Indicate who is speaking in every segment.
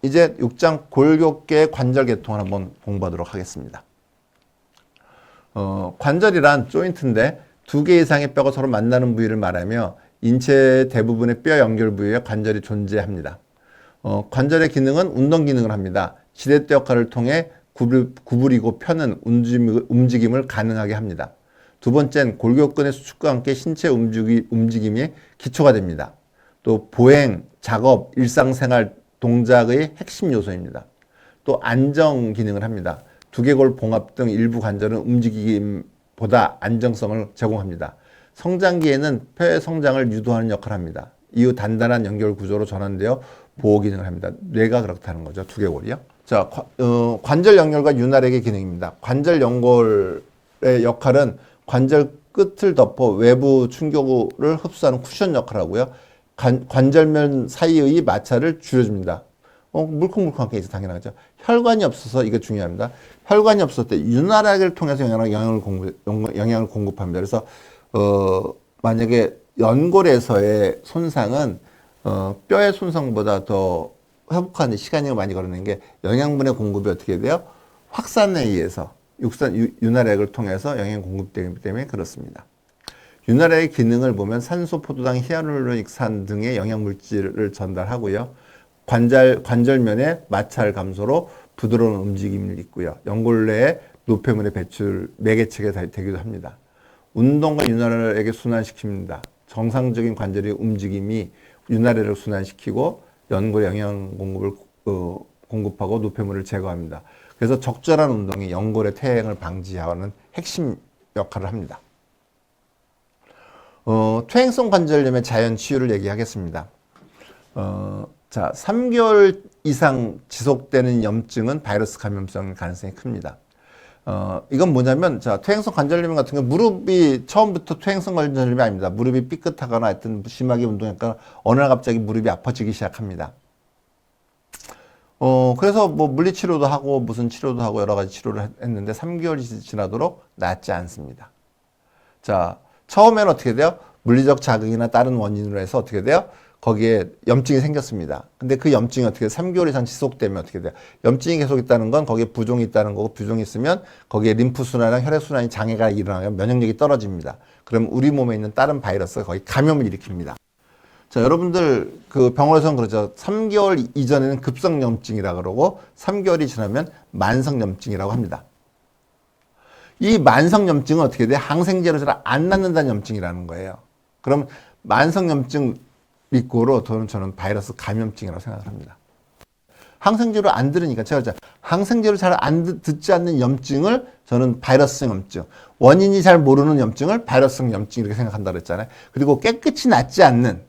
Speaker 1: 이제 6장 골격계의 관절 계통을 한번 공부하도록 하겠습니다. 관절이란 조인트인데 두 개 이상의 뼈가 서로 만나는 부위를 말하며 인체 대부분의 뼈 연결 부위에 관절이 존재합니다. 관절의 기능은 운동 기능을 합니다. 지렛대 역할을 통해 구부리고 펴는 움직임을 가능하게 합니다. 두 번째는 골격근의 수축과 함께 신체 움직임이 기초가 됩니다. 또 보행, 작업, 일상생활 동작의 핵심 요소입니다. 또 안정 기능을 합니다. 두개골 봉합 등 일부 관절은 움직임보다 안정성을 제공합니다. 성장기에는 뼈의 성장을 유도하는 역할을 합니다. 이후 단단한 연결 구조로 전환되어 보호 기능을 합니다. 뇌가 그렇다는 거죠. 두개골이요. 자, 관절 연결과 윤활액의 기능입니다. 관절 연골의 역할은 관절 끝을 덮어 외부 충격을 흡수하는 쿠션 역할을 하고요. 관절면 사이의 마찰을 줄여줍니다. 물컹물컹한 게 있어 당연하죠. 혈관이 없어서 이게 중요합니다. 혈관이 없을 때 윤활액을 통해서 영양을 공급합니다. 그래서 만약에 연골에서의 손상은 뼈의 손상보다 더 회복하는 시간이 많이 걸리는 게 영양분의 공급이 어떻게 돼요? 확산에 의해서 윤활액을 통해서 영양 공급되기 때문에 그렇습니다. 윤활액의 기능을 보면 산소, 포도당, 히알루로닉산 등의 영양물질을 전달하고요. 관절면의 마찰 감소로 부드러운 움직임을 있고요. 연골 내에 노폐물의 배출, 매개체가 되기도 합니다. 운동과 윤활액을 순환시킵니다. 정상적인 관절의 움직임이 윤활액을 순환시키고 연골에 영양 공급을 공급하고 노폐물을 제거합니다. 그래서 적절한 운동이 연골의 퇴행을 방지하는 핵심 역할을 합니다. 퇴행성 관절염의 자연 치유를 얘기하겠습니다. 자, 3개월 이상 지속되는 염증은 바이러스 감염성 가능성이 큽니다. 이건 뭐냐면, 자, 퇴행성 관절염 같은 경우 무릎이 처음부터 퇴행성 관절염이 아닙니다. 무릎이 삐끗하거나 하여튼 심하게 운동하니까 어느 날 갑자기 무릎이 아파지기 시작합니다. 그래서 뭐 물리치료도 하고 무슨 치료도 하고 여러 가지 치료를 했는데 3개월이 지나도록 낫지 않습니다. 자, 처음에는 어떻게 돼요? 물리적 자극이나 다른 원인으로 해서 어떻게 돼요? 거기에 염증이 생겼습니다. 근데 그 염증이 어떻게 3개월 이상 지속되면 어떻게 돼요? 염증이 계속 있다는 건 거기에 부종이 있다는 거고, 부종이 있으면 거기에 림프순환이랑 혈액순환이 장애가 일어나면 면역력이 떨어집니다. 그럼 우리 몸에 있는 다른 바이러스가 거의 감염을 일으킵니다. 자, 여러분들 그 병원에서는 그러죠. 3개월 이전에는 급성염증이라 그러고 3개월이 지나면 만성염증이라고 합니다. 이 만성염증은 어떻게 돼? 항생제로 잘 안 낫는다는 염증이라는 거예요. 그럼 만성염증 믿고로 저는 바이러스 감염증이라고 생각을 합니다. 항생제로 안 들으니까 제가 항생제로 잘 안 듣지 않는 염증을 저는 바이러스성 염증, 원인이 잘 모르는 염증을 바이러스성 염증 이렇게 생각한다고 했잖아요. 그리고 깨끗이 낫지 않는,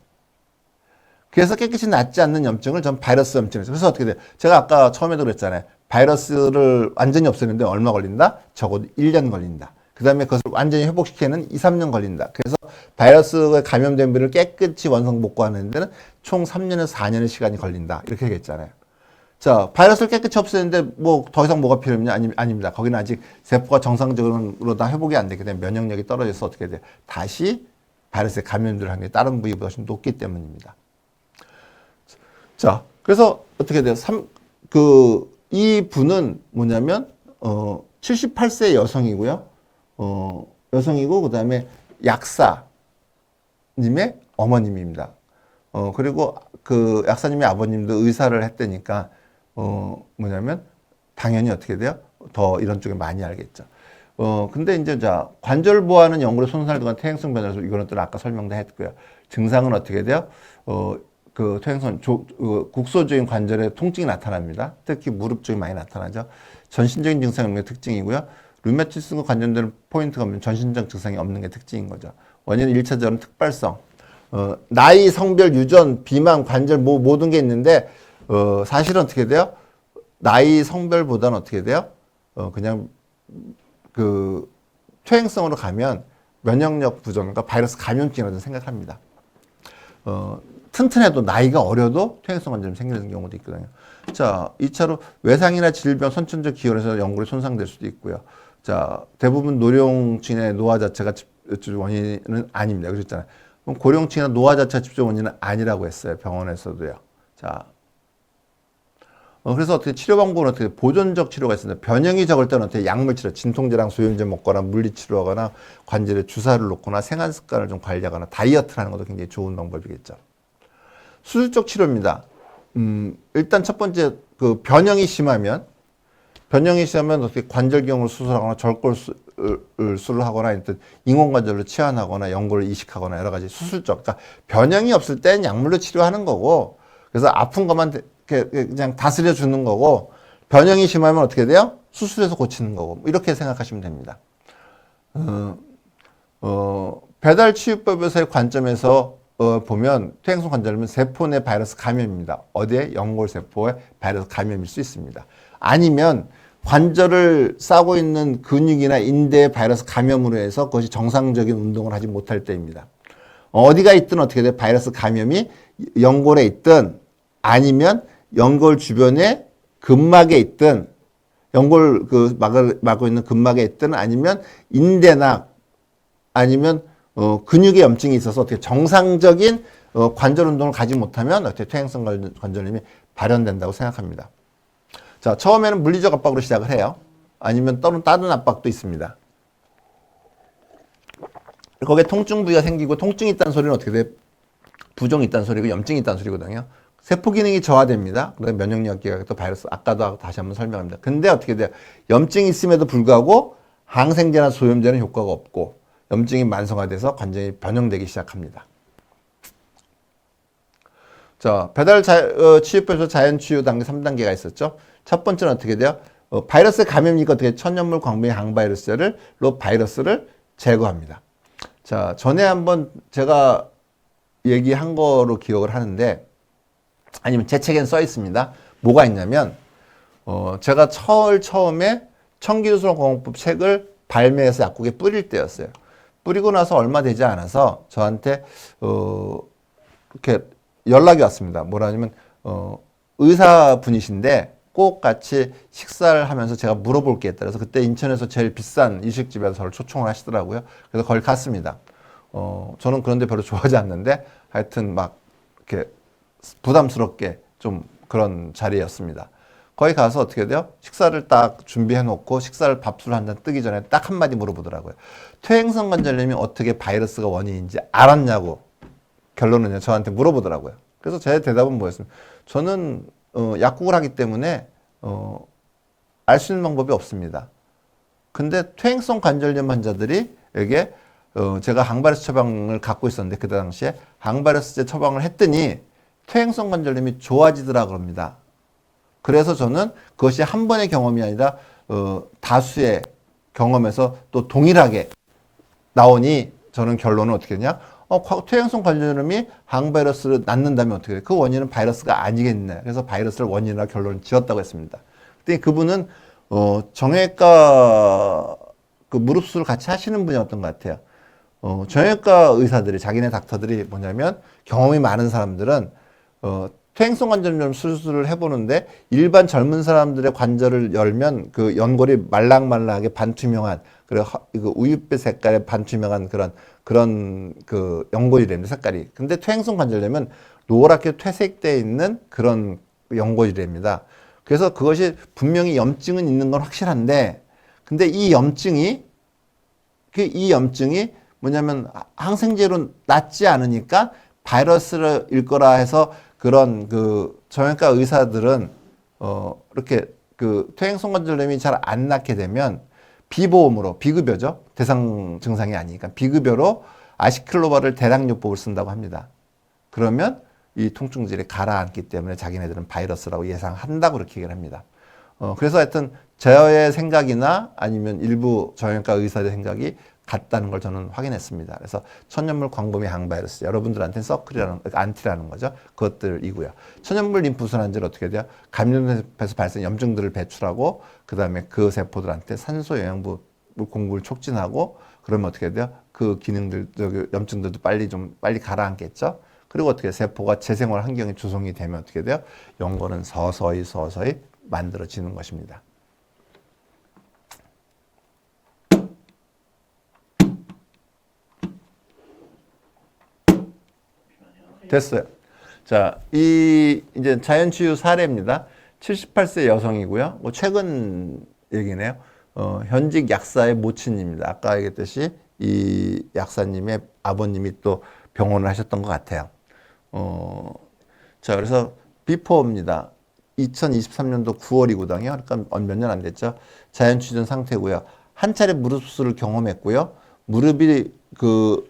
Speaker 1: 그래서 깨끗이 낫지 않는 염증을 전 바이러스 염증이에요. 그래서 어떻게 돼요? 제가 아까 처음에도 그랬잖아요. 바이러스를 완전히 없애는데 얼마 걸린다? 적어도 1년 걸린다. 그 다음에 그것을 완전히 회복시키는 2, 3년 걸린다. 그래서 바이러스에 감염된 부위를 깨끗이 원상복구하는 데는 총 3년에서 4년의 시간이 걸린다. 이렇게 얘기했잖아요. 자, 바이러스를 깨끗이 없애는데 뭐 더 이상 뭐가 필요했냐? 아닙니다. 거기는 아직 세포가 정상적으로 다 회복이 안 되기 때문에 면역력이 떨어져서 어떻게 돼요? 다시 바이러스에 감염될 확률이 다른 부위보다 훨씬 높기 때문입니다. 자, 그래서 어떻게 돼요? 이 분은 뭐냐면, 78세 여성이고요. 여성이고, 그 다음에 약사님의 어머님입니다. 그리고 그 약사님의 아버님도 의사를 했다니까, 뭐냐면, 당연히 어떻게 돼요? 더 이런 쪽에 많이 알겠죠. 근데 이제 자, 관절 보호하는 연골의 손상을 통한 퇴행성 변화에서 이거는 또 아까 설명도 했고요. 증상은 어떻게 돼요? 그 퇴행성, 국소적인 관절에 통증이 나타납니다. 특히 무릎 쪽이 많이 나타나죠. 전신적인 증상이 없는 게 특징이고요. 류마티즘과 관련되는 포인트가 없는 전신적 증상이 없는 게 특징인 거죠. 원인은 1차적으로는 특발성. 나이, 성별, 유전, 비만, 관절 모든 게 있는데 사실은 어떻게 돼요? 나이, 성별보다는 어떻게 돼요? 그냥 그 퇴행성으로 가면 면역력 부족과 바이러스 감염증이라고 생각합니다. 튼튼해도 나이가 어려도 퇴행성 관절염이 생기는 경우도 있거든요. 자, 2차로 외상이나 질병, 선천적 기원에서 연골이 손상될 수도 있고요. 자, 대부분 노령층의 노화 자체가 집중 원인은 아닙니다. 그랬잖아요. 그럼 고령층이나 노화 자체가 집중 원인은 아니라고 했어요. 병원에서도요. 자, 그래서 어떻게 치료 방법은 어떻게 보존적 치료가 있습니다. 변형이 적을 때는 어떻게 약물 치료, 진통제랑 소염제 먹거나 물리치료하거나 관절에 주사를 놓거나 생활 습관을 좀 관리하거나 다이어트를 하는 것도 굉장히 좋은 방법이겠죠. 수술적 치료입니다. 일단 첫 번째 그 변형이 심하면 어떻게 관절경을 수술하거나 절골술을 하거나 일단 인공관절로 치환하거나 연골을 이식하거나 여러 가지 수술적. 그러니까 변형이 없을 땐 약물로 치료하는 거고, 그래서 아픈 것만 그냥 다스려 주는 거고, 변형이 심하면 어떻게 돼요? 수술해서 고치는 거고, 이렇게 생각하시면 됩니다. 배달치유법에서의 관점에서 보면 퇴행성 관절염은 세포 내 바이러스 감염입니다. 어디에? 연골세포에 바이러스 감염일 수 있습니다. 아니면 관절을 싸고 있는 근육이나 인대에 바이러스 감염으로 해서 그것이 정상적인 운동을 하지 못할 때입니다. 어디가 있든 어떻게 돼? 바이러스 감염이 연골에 있든 아니면 연골 주변에 근막에 있든 연골 막고 있는 근막에 있든 아니면 인대나 아니면 근육에 염증이 있어서 어떻게 정상적인 관절 운동을 가지 못하면 어떻게 퇴행성 관절염이 발현된다고 생각합니다. 자, 처음에는 물리적 압박으로 시작을 해요. 아니면 또는 다른 압박도 있습니다. 거기에 통증 부위가 생기고 통증이 있다는 소리는 어떻게 돼? 부종이 있다는 소리고 염증이 있다는 소리거든요. 세포 기능이 저하됩니다. 그다음에 면역력기가 또 바이러스 아까도 다시 한번 설명합니다. 근데 어떻게 돼요? 염증이 있음에도 불구하고 항생제나 소염제는 효과가 없고 염증이 만성화돼서 관절이 변형되기 시작합니다. 자, 치유법에서 자연치유 단계 3단계가 있었죠. 첫 번째는 어떻게 돼요? 바이러스 감염이니까 어떻게 천연물 광범위 항바이러스제로 바이러스를 제거합니다. 자, 전에 한번 제가 얘기한 거로 기억을 하는데, 아니면 제 책엔 써 있습니다. 뭐가 있냐면, 제가 처음에 청기술공법 책을 발매해서 약국에 뿌릴 때였어요. 뿌리고 나서 얼마 되지 않아서 저한테, 이렇게 연락이 왔습니다. 뭐라냐면, 의사분이신데 꼭 같이 식사를 하면서 제가 물어볼 게 있다. 그래서 그때 인천에서 제일 비싼 일식집에서 저를 초청을 하시더라고요. 그래서 거기 갔습니다. 저는 그런데 별로 좋아하지 않는데 하여튼 막 이렇게 부담스럽게 좀 그런 자리였습니다. 거기 가서 어떻게 돼요? 식사를 딱 준비해 놓고 식사를 밥술 한 잔 뜨기 전에 딱 한마디 물어보더라고요. 퇴행성 관절염이 어떻게 바이러스가 원인인지 알았냐고 결론은요 저한테 물어보더라고요. 그래서 제 대답은 뭐였습니까? 저는 약국을 하기 때문에 알 수 있는 방법이 없습니다. 근데 퇴행성 관절염 환자들에게 제가 항바이러스 처방을 갖고 있었는데 그때 당시에 항바이러스제 처방을 했더니 퇴행성 관절염이 좋아지더라 그럽니다. 그래서 저는 그것이 한 번의 경험이 아니라 다수의 경험에서 또 동일하게 나오니 저는 결론은 어떻게 했냐? 퇴행성 관절염이 항바이러스를 낳는다면 어떻게 돼? 그 원인은 바이러스가 아니겠네. 그래서 바이러스를 원인이라 결론을 지었다고 했습니다. 그때 그분은 정형외과 그 무릎 수술 같이 하시는 분이었던 것 같아요. 정형외과 의사들이 자기네 닥터들이 뭐냐면 경험이 많은 사람들은 퇴행성 관절염 수술을 해보는데 일반 젊은 사람들의 관절을 열면 그 연골이 말랑말랑하게 반투명한 그리고 우윳빛 색깔의 반투명한 그런 그 연골이랍니다 색깔이. 근데 퇴행성 관절염은 노랗게 퇴색되어 있는 그런 연골이랍니다. 그래서 그것이 분명히 염증은 있는 건 확실한데, 근데 이 염증이 뭐냐면 항생제로 낫지 않으니까 바이러스일 거라 해서 그런 그 정형외과 의사들은 이렇게 그 퇴행성 관절염이 잘 안 낫게 되면 비보험으로 비급여죠. 대상 증상이 아니니까 비급여로 아시클로바를 대량요법을 쓴다고 합니다. 그러면 이 통증질이 가라앉기 때문에 자기네들은 바이러스라고 예상한다고 그렇게 얘기를 합니다. 그래서 하여튼 저의 생각이나 아니면 일부 정형외과 의사의 생각이 같다는 걸 저는 확인했습니다. 그래서 천연물 광범위 항바이러스 여러분들한테는 안티라는 거죠. 그것들이고요. 천연물 림프순환제는 어떻게 돼요? 감염에서 발생 염증들을 배출하고 그 다음에 그 세포들한테 산소 영양분 공급을 촉진하고 그러면 어떻게 돼요? 그 기능들 염증들도 빨리 가라앉겠죠. 그리고 어떻게 세포가 재생활 환경에 조성이 되면 어떻게 돼요? 연골은 서서히 만들어지는 것입니다. 됐어요. 자, 이제 자연치유 사례입니다. 78세 여성이고요. 뭐 최근 얘기네요. 현직 약사의 모친입니다. 아까 얘기했듯이 이 약사님의 아버님이 또 병원을 하셨던 것 같아요. 자, 그래서 비포입니다. 2023년도 9월이거든요. 그러니까 몇 년 안 됐죠. 자연추전 상태고요. 한 차례 무릎 수술을 경험했고요. 무릎이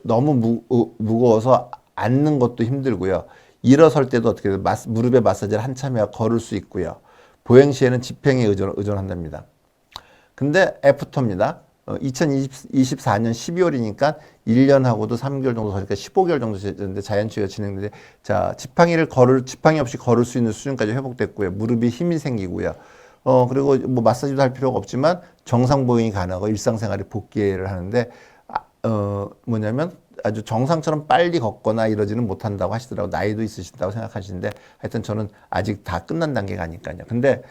Speaker 1: 너무 무거워서 앉는 것도 힘들고요. 일어설 때도 어떻게 무릎에 마사지를 한참 해야 걸을 수 있고요. 보행 시에는 집행에 의존한답니다. 근데 애프터입니다. 2024년 12월이니까 1년하고도 3개월 정도 더니까 15개월 정도 됐는데 자연치유가 진행되는데, 자, 지팡이 없이 걸을 수 있는 수준까지 회복됐고요. 무릎이 힘이 생기고요. 그리고 뭐 마사지도 할 필요가 없지만 정상 보행이 가능하고 일상생활에 복귀를 하는데, 뭐냐면 아주 정상처럼 빨리 걷거나 이러지는 못한다고 하시더라고요. 나이도 있으신다고 생각하시는데, 하여튼 저는 아직 다 끝난 단계가 아니까요. 근데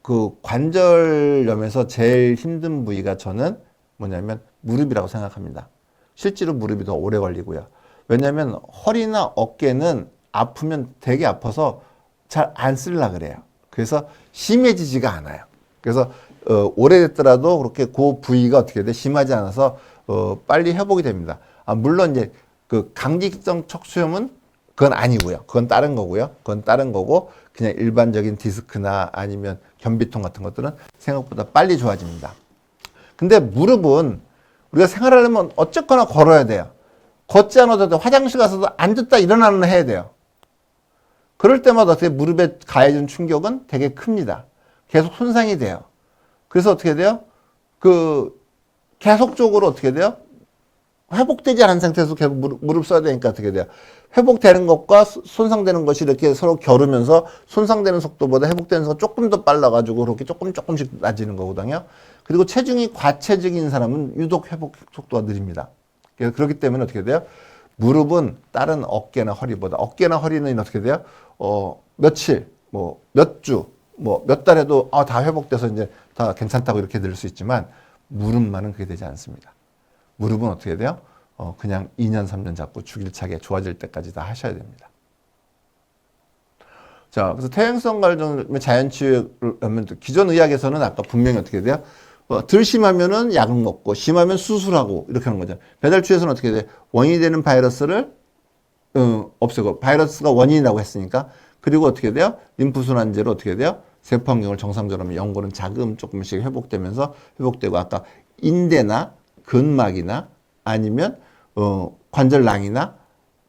Speaker 1: 그 관절염에서 제일 힘든 부위가 저는 뭐냐면 무릎이라고 생각합니다. 실제로 무릎이 더 오래 걸리고요. 왜냐하면 허리나 어깨는 아프면 되게 아파서 잘 안 쓰려고 그래요. 그래서 심해지지가 않아요. 그래서 오래됐더라도 그렇게 그 부위가 어떻게 돼? 심하지 않아서 빨리 회복이 됩니다. 물론 이제 그 강직성 척수염은 그건 아니고요. 그건 다른 거고요. 그건 다른 거고 그냥 일반적인 디스크나 아니면 변비통 같은 것들은 생각보다 빨리 좋아집니다. 근데 무릎은 우리가 생활하려면 어쨌거나 걸어야 돼요. 걷지 않아도 화장실 가서도 앉았다 일어나는 해야 돼요. 그럴 때마다 어떻게 무릎에 가해진 충격은 되게 큽니다. 계속 손상이 돼요. 그래서 어떻게 돼요? 계속적으로 어떻게 돼요? 회복되지 않은 상태에서 계속 무릎 써야 되니까 어떻게 돼요? 회복되는 것과 손상되는 것이 이렇게 서로 겨루면서 손상되는 속도보다 회복되는 속도가 조금 더 빨라가지고 그렇게 조금씩 낮아지는 거거든요. 그리고 체중이 과체중인 사람은 유독 회복 속도가 느립니다. 그렇기 때문에 어떻게 돼요? 무릎은 다른 어깨나 허리는 어떻게 돼요? 며칠, 몇 주, 몇 달에도 다 회복돼서 이제 다 괜찮다고 이렇게 늘 수 있지만 무릎만은 그게 되지 않습니다. 무릎은 어떻게 돼요? 그냥 2년, 3년 잡고 주길차게 좋아질 때까지 다 하셔야 됩니다. 자, 그래서 퇴행성 관절염 자연치유하면 기존 의학에서는 아까 분명히 어떻게 돼요? 덜 심하면은 약을 먹고 심하면 수술하고 이렇게 하는 거죠. 배달추에서는 어떻게 돼요? 원인이 되는 바이러스를 없애고 바이러스가 원인이라고 했으니까 그리고 어떻게 돼요? 림프순환제로 어떻게 돼요? 세포 환경을 정상적으로 하면 연골은 조금씩 회복되고 아까 인대나 근막이나 아니면 관절낭이나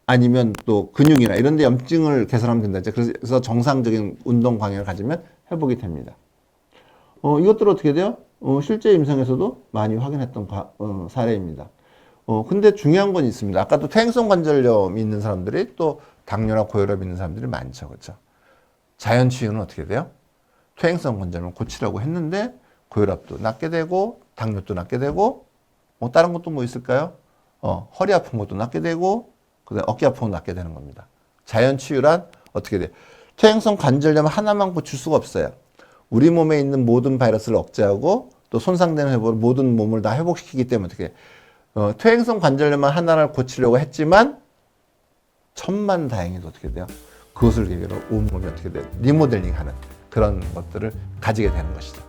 Speaker 1: 아니면 또 근육이나 이런 데 염증을 개선하면 된다. 그래서 정상적인 운동 광역을 가지면 회복이 됩니다. 이것들 어떻게 돼요? 실제 임상에서도 많이 확인했던 사례입니다. 근데 중요한 건 있습니다. 아까도 퇴행성 관절염이 있는 사람들이 또 당뇨나 고혈압이 있는 사람들이 많죠. 그렇죠? 자연치유는 어떻게 돼요? 퇴행성 관절염을 고치라고 했는데 고혈압도 낫게 되고 당뇨도 낫게 되고 다른 것도 뭐 있을까요? 허리 아픈 것도 낫게 되고 그다음에 어깨 아픈 것도 낫게 되는 겁니다. 자연치유란 어떻게 돼요? 퇴행성 관절염 하나만 고칠 수가 없어요. 우리 몸에 있는 모든 바이러스를 억제하고 또 손상되는 모든 몸을 다 회복시키기 때문에 어떻게 퇴행성 관절염만 하나를 고치려고 했지만 천만다행히도 어떻게 돼요? 그것을 계기로 온몸이 어떻게 돼요? 리모델링하는 그런 것들을 가지게 되는 것이죠.